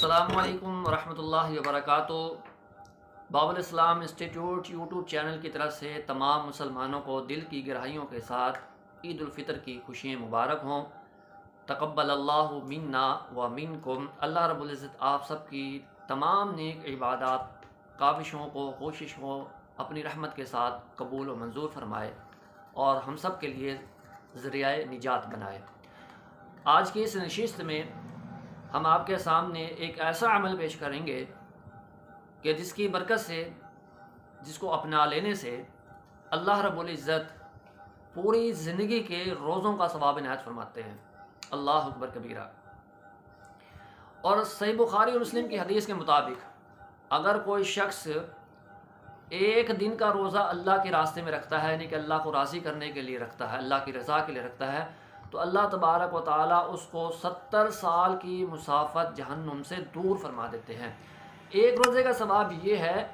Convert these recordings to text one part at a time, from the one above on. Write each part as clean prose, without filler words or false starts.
السلام علیکم ورحمۃ اللہ وبرکاتہ۔ باب الاسلام انسٹیٹیوٹ یوٹیوب چینل کی طرف سے تمام مسلمانوں کو دل کی گہرائیوں کے ساتھ عید الفطر کی خوشیاں مبارک ہوں۔ تقبل اللہ منا و منکم۔ اللہ رب العزت آپ سب کی تمام نیک عبادات، کاوشوں کو، کوششوں اپنی رحمت کے ساتھ قبول و منظور فرمائے اور ہم سب کے لیے ذریعہ نجات بنائے۔ آج کی اس نشست میں ہم آپ کے سامنے ایک ایسا عمل پیش کریں گے کہ جس کی برکت سے، جس کو اپنا لینے سے اللہ رب العزت پوری زندگی کے روزوں کا ثواب عنایت فرماتے ہیں۔ اللہ اکبر کبیرہ۔ اور صحیح بخاری اور مسلم کی حدیث کے مطابق اگر کوئی شخص ایک دن کا روزہ اللہ کے راستے میں رکھتا ہے، یعنی کہ اللہ کو راضی کرنے کے لیے رکھتا ہے، اللہ کی رضا کے لیے رکھتا ہے، تو اللہ تبارک و تعالیٰ اس کو 70 سال کی مسافت جہنم سے دور فرما دیتے ہیں۔ ایک روزے کا ثواب یہ ہے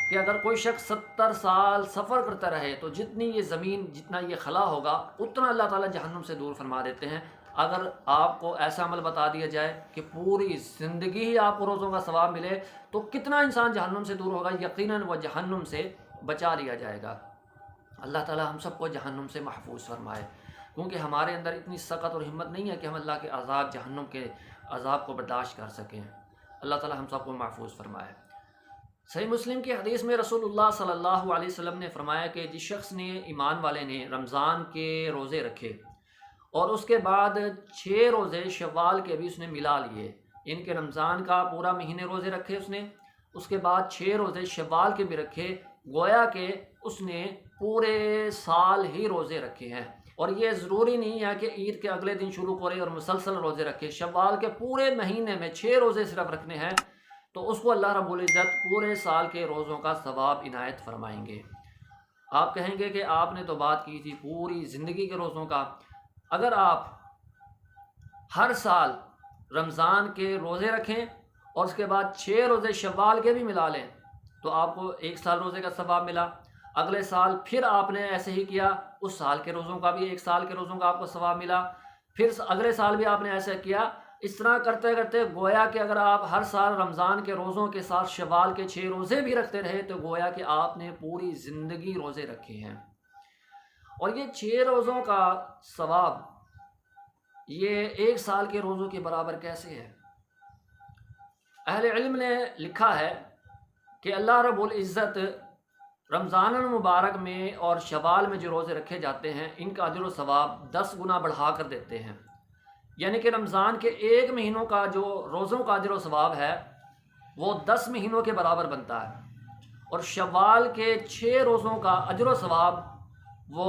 کہ اگر کوئی شخص 70 سال سفر کرتا رہے تو جتنی یہ زمین، جتنا یہ خلا ہوگا، اتنا اللہ تعالیٰ جہنم سے دور فرما دیتے ہیں۔ اگر آپ کو ایسا عمل بتا دیا جائے کہ پوری زندگی ہی آپ کو روزوں کا ثواب ملے تو کتنا انسان جہنم سے دور ہوگا، یقیناً وہ جہنم سے بچا لیا جائے گا۔ اللہ تعالیٰ ہم سب کو جہنم سے محفوظ فرمائے، کیونکہ ہمارے اندر اتنی سخت اور ہمت نہیں ہے کہ ہم اللہ کے عذاب، جہنم کے عذاب کو برداشت کر سکیں۔ اللہ تعالیٰ ہم سب کو محفوظ فرمائے۔ صحیح مسلم کی حدیث میں رسول اللہ صلی اللہ علیہ وسلم نے فرمایا کہ جس شخص نے، ایمان والے نے، رمضان کے روزے رکھے اور اس کے بعد 6 روزے شوال کے بھی اس نے ملا لیے، ان کے رمضان کا پورا مہینے روزے رکھے اس نے، اس کے بعد 6 روزے شوال کے بھی رکھے، گویا کہ اس نے پورے سال ہی روزے رکھے ہیں۔ اور یہ ضروری نہیں ہے کہ عید کے اگلے دن شروع کرے اور مسلسل روزے رکھے، شوال کے پورے مہینے میں 6 روزے صرف رکھنے ہیں تو اس کو اللہ رب العزت پورے سال کے روزوں کا ثواب عنایت فرمائیں گے۔ آپ کہیں گے کہ آپ نے تو بات کی تھی پوری زندگی کے روزوں کا، اگر آپ ہر سال رمضان کے روزے رکھیں اور اس کے بعد 6 روزے شوال کے بھی ملا لیں تو آپ کو 1 سال روزے کا ثواب ملا۔ اگلے سال پھر آپ نے ایسے ہی کیا، اس سال کے روزوں کا بھی 1 سال کے روزوں کا آپ کو ثواب ملا، پھر اگلے سال بھی آپ نے ایسا کیا۔ اس طرح کرتے کرتے گویا کہ اگر آپ ہر سال رمضان کے روزوں کے ساتھ شوال کے 6 روزے بھی رکھتے رہے تو گویا کہ آپ نے پوری زندگی روزے رکھے ہیں۔ اور یہ 6 روزوں کا ثواب یہ 1 سال کے روزوں کے برابر کیسے ہے؟ اہل علم نے لکھا ہے کہ اللہ رب العزت رمضان المبارک میں اور شوال میں جو روزے رکھے جاتے ہیں ان کا اجر و ثواب 10 گنا بڑھا کر دیتے ہیں، یعنی کہ رمضان کے 1 مہینوں کا جو روزوں کا اجر و ثواب ہے وہ 10 مہینوں کے برابر بنتا ہے، اور شوال کے 6 روزوں کا اجر و ثواب وہ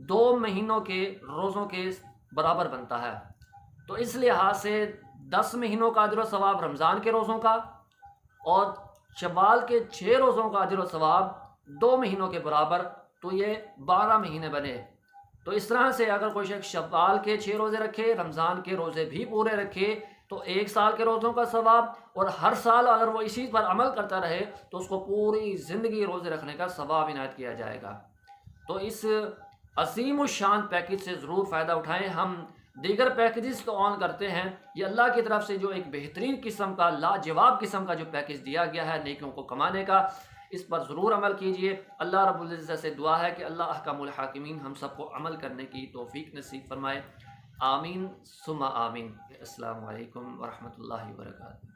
2 مہینوں کے روزوں کے برابر بنتا ہے۔ تو اس لحاظ سے 10 مہینوں کا اجر و ثواب رمضان کے روزوں کا اور شوال کے 6 روزوں کا اجر و ثواب 2 مہینوں کے برابر، تو یہ 12 مہینے بنے۔ تو اس طرح سے اگر کوئی شخص شوال کے 6 روزے رکھے، رمضان کے روزے بھی پورے رکھے تو 1 سال کے روزوں کا ثواب، اور ہر سال اگر وہ اسی پر عمل کرتا رہے تو اس کو پوری زندگی روزے رکھنے کا ثواب عنایت کیا جائے گا۔ تو اس عظیم الشان پیکج سے ضرور فائدہ اٹھائیں۔ ہم دیگر پیکیجز تو آن کرتے ہیں، یہ اللہ کی طرف سے جو ایک بہترین قسم کا، لاجواب قسم کا جو پیکج دیا گیا ہے نیکیوں کو کمانے کا، اس پر ضرور عمل کیجئے۔ اللہ رب العزت سے دعا ہے کہ اللہ احکم الحاکمین ہم سب کو عمل کرنے کی توفیق نصیب فرمائے۔ آمین ثم آمین۔ السلام علیکم ورحمۃ اللہ وبرکاتہ۔